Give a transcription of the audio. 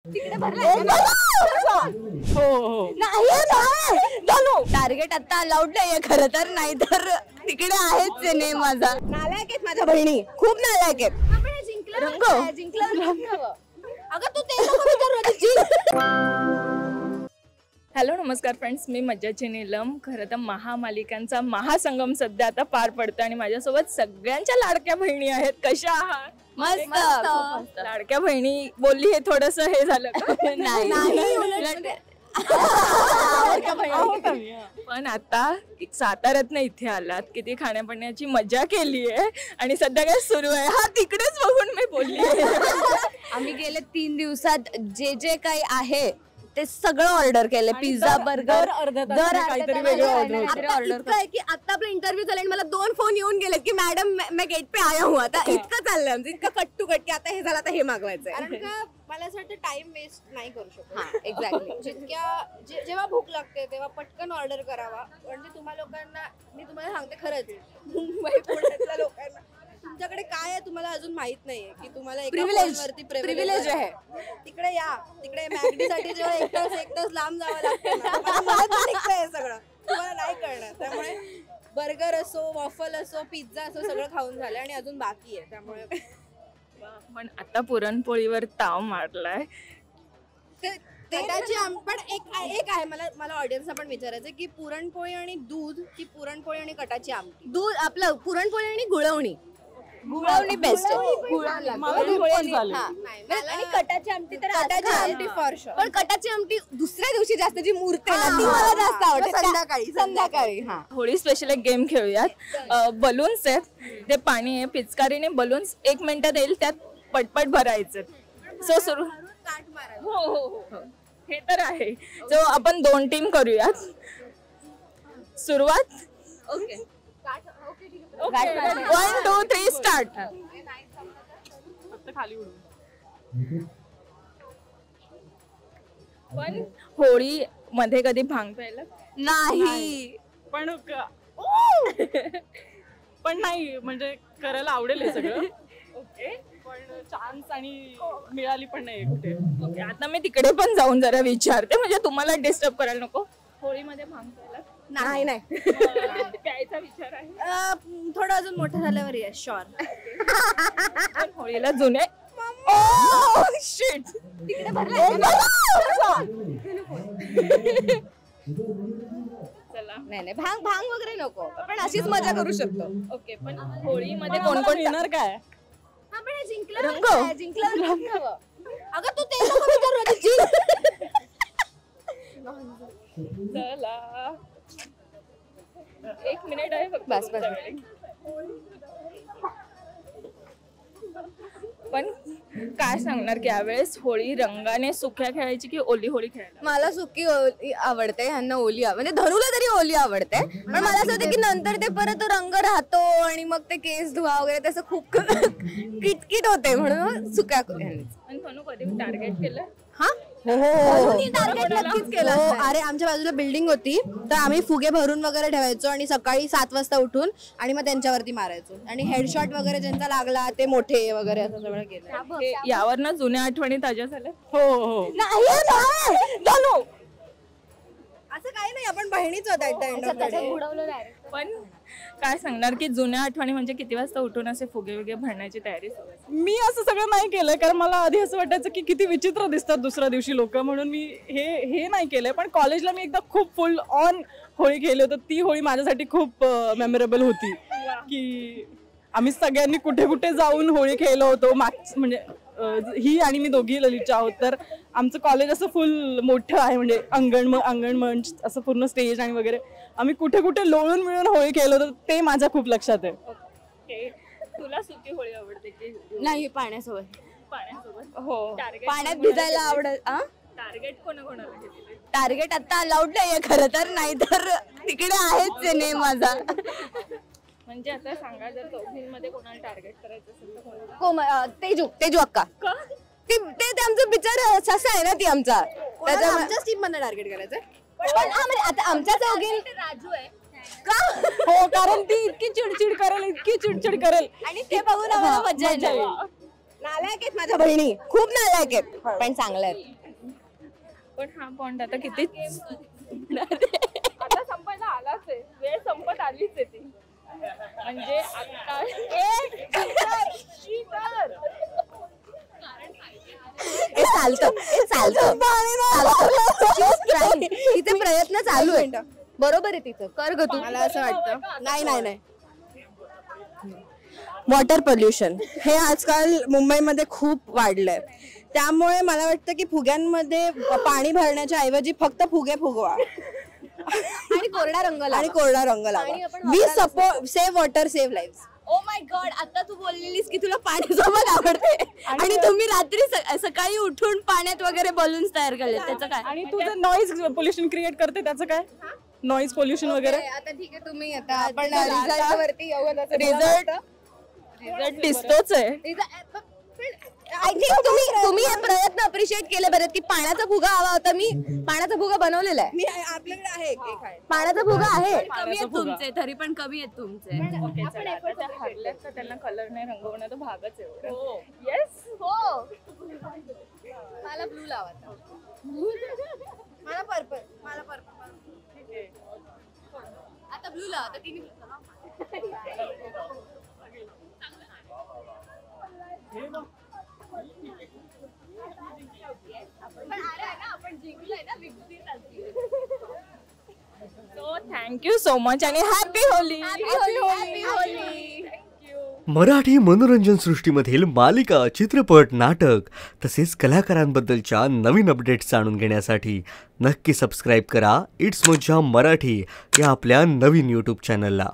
Target आता allowed नाहीये खरं तर, नाही तर तिकडे आहेच सिने माझा. नालायक आहेत माझ्या बहिणी, खूप नालायक आहेत. हॅलो नमस्कार फ्रेंड्स, मी मज्जाची नीलम. खरं तर महामालिकांचा महासंगम सध्या आता पार पडतो आणि माझ्यासोबत सगळ्यांच्या लाडक्या बहिणी आहेत. कशा आहात? मस्त. लाडक्या बहिणी बोलली हे थोडस हे झालं पण आता साताऱ्यात ना इथे आलात, किती खाण्यापिण्याची मजा केली आहे आणि सध्या काय सुरू आहे हा तिकडेच बघून मी बोलली. आम्ही गेले 3 दिवसात जे जे काही आहे ते सगळं ऑर्डर केलं. पिझ्झा, बर्गर, काहीतरी वेगळं ऑर्डर काय की आता आपला इंटरव्ह्यू झाला आणि मला 2 फोन येऊन गेले की मॅडम मैं गेट पे आया हूँ. आता इतकं चाललंय आमचं, इतकं कट टू कट की आता हे झालं आता हे मागवायचंय. कारण का मला असं वाटतं टाइम वेस्ट नाही करू शकत. एक्झॅक्टली. जेव्हा भूक लागते तेव्हा पटकन ऑर्डर करावा. म्हणजे तुम्हा लोकांना मी तुम्हाला सांगते खरंच, मुंबई पुण्यातल्या लोकांना तुमच्याकडे काय आहे तुम्हाला अजून माहित नाहीये की तुम्हाला प्रिव्हिलेज आहे. तिकडे या, तिकडे मॅगडीसाठी जेव्हा एक तास लांब जावं लागतं हे सगळं तुम्हाला नाही कळणार. त्यामुळे बर्गर असो, वॉफल असो, पिझ्झा असो सगळं खाऊन झालं आणि अजून बाकी आहे. त्यामुळे पण आता पुरणपोळीवर ताव मारलाय. कटाची पण एक आहे मला ऑडियन्सला पण विचारायचं की पुरणपोळी आणि दूध की पुरणपोळी आणि कटाची आमटी. दूध आपलं पुरणपोळी आणि गुळवणी बेस्ट आहे. आणि कटाची आमटी तर कटाची आमटी फॉर शुअर. पण कटाची आमटी दुसऱ्या दिवशी जास्त जी मूर्ती आहे ना ती मला जास्त आवडते. संध्याकाळी होळी स्पेशल एक गेम खेळूयात. बलून्स आहेत, ते पाणी आहे, पिचकारीने बलून्स 1 मिनिटात येईल त्यात पटपट भरायचे. सो सुरू. हो हे तर आहे. सो आपण 2 टीम करूयात. सुरुवात. Okay 1 2 3 start. खाली उडू. पण होळी मध्ये कधी भांग प्यायला नाही. पण नाही म्हणजे करायला आवडेल हे सगळं. ओके पण चान्स आणि मिळाली पण नाही कुठे. ओके आता मी तिकडे पण जाऊन जरा विचारते, म्हणजे तुम्हाला डिस्टर्ब करायला नको. होळीमध्ये भांग प्यायला नाही प्यायचा विचार आहे. थोडं अजून मोठं झाल्यावर ये शुअर. होळीला जुने शिट तिकडे चला. नाही भांग वगैरे नको, पण अशीच मजा करू शकतो. ओके पण होळीमध्ये कोण कोण येणार काय? जिंकलं. अगं तू ते नको चला 1 मिनिट आहे फक्त. बस. पण काय सांगणार की यावेळेस होळी रंगाने सुक्या खेळायची की ओली होळी खेळायला? मला सुकी आवडते, ह्यांना ओली म्हणजे धनुला तरी ओली आवडते. पण मला असं होतं की नंतर ते परत रंग राहतो आणि मग ते केस धुवा वगैरे त्याचं खूप किटकिट होते, म्हणून सुक्या. आणि धनु कधी टार्गेट केलं? टार्गेट नक्कीच केलं. अरे आमच्या बाजूला बिल्डिंग होती तर आम्ही फुगे भरून वगैरे ठेवायचो आणि सकाळी 7 वाजता उठून आणि मग त्यांच्यावरती मारायचो आणि हेडशॉट वगैरे ज्यांचा लागला ते मोठे वगैरे असं सगळं केलं. यावर ना जुन्या आठवणी ताज्या झाल्या. हो असं काही नाही, आपण बहिणीच होता. पण काय सांगणार की जुन्या आठवणी म्हणजे किती वाजता उठून असे फुगे वगैरे भरण्याची तयारी सुरू आहे? मी असं सगळं नाही केलं कारण मला आधी असं वाटायचं की किती विचित्र दिसतात दुसऱ्या दिवशी लोक, म्हणून मी हे नाही केलंय. पण कॉलेजला मी एकदा खूप फुल ऑन होळी खेळली होती. ती होळी माझ्यासाठी खूप मेमोरेबल होती की आम्ही सगळ्यांनी कुठे कुठे जाऊन होळी खेळलो होतो. म्हणजे ही आणि मी दोघी ललितच्या आहोत. तर आमचं कॉलेज असं फुल मोठं आहे, म्हणजे अंगण मंच असं पूर्ण स्टेज आणि वगैरे आम्ही कुठे कुठे लोळून मिळून होळी खेळलो होतो. ते माझ्या खूप लक्षात आहे. तुला सुकी होळी आवडते की नाही पाण्यासोबत? हो. पाण्यात भिजायला आवडत. टार्गेट कोणाकोणाला घेतले? टार्गेट आता अलाउड नाहीये खरं तर, नाही तर तिकडे आहेच सिने माझा. म्हणजे आता सांगा, जर चौघींमध्ये कोणाला टार्गेट करायचं असेल तर कोणाला? तेजू अक्का. ते आमचं बिचार सासा आहे ना, ती आमचा आमच्याच टीम मधनं टार्गेट करायचं. म्हणजे आता आमच्या चौघी राजू आहे का? हो कारण ती इतकी चिडचिड करेल आणि ते बघून आम्हाला मजा येईल. नालायक आहेत माझ्या बहिणी, खूप नालायक आहेत पण चांगले आहेत. पण हा बॉन्ड आता किती आता संपायला आलाच आहे, वेळ संपत आलीच आहे ती. म्हणजे आता तिचे प्रयत्न चालू आहे. बरोबर आहे तिचं, कर ग तू. मला असं वाटतं नाही वॉटर पोल्युशन हे आजकाल मुंबईमध्ये खूप वाढलंय. त्यामुळे मला वाटतं की फुग्यांमध्ये पाणी भरण्याच्या ऐवजी फक्त फुगे फुगवा आणि कोरडा रंग आणि कोरडा रंग लावा. We support save water save life. Oh my god, आता तू बोललेलीस की तुला पाण्याचं पण आवडते आणि तुम्ही रात्री सकाळी उठून पाण्यात वगैरे बलून्स तयार केले, त्याचं काय? आणि तुझं नॉईज पोल्युशन क्रिएट करते, त्याचं काय? नॉईज पोल्युशन वगैरे. आता ठीक आहे, तुम्ही आता आपण रिझल्ट वरती येऊ. रिझल्ट दिसतोच आहे. आय थिंक तुम्ही हे प्रयत्न अप्रिशिएट केले बरं की पाण्याचा फुगा हवा होता. मी पाण्याचा फुगा बनवलेला आहे. मी आपल्याकडे आहे एक आहे. पाण्याचा फुगा आहे. कमी आहेत तुमचे तरी पण कमी आहेत तुमचे. ओके, चला, आता त्या हरल्यात तर त्यांना कलर नाही रंगवणं तर भागच आहे. येस, हो, मला ब्लू लावायचा. मला पर्पल आता ब्लू लावा तर तिने सो थँक्यू सो मच आणि हॅपी होली. मराठी मनोरंजन सृष्टीमधील मालिका, चित्रपट, नाटक तसेच कलाकारांबद्दलच्या नवीन अपडेट्स जाणून घेण्यासाठी नक्की सबस्क्राईब करा इट्स मज्जा मराठी या आपल्या नवीन यूट्यूब चॅनलला.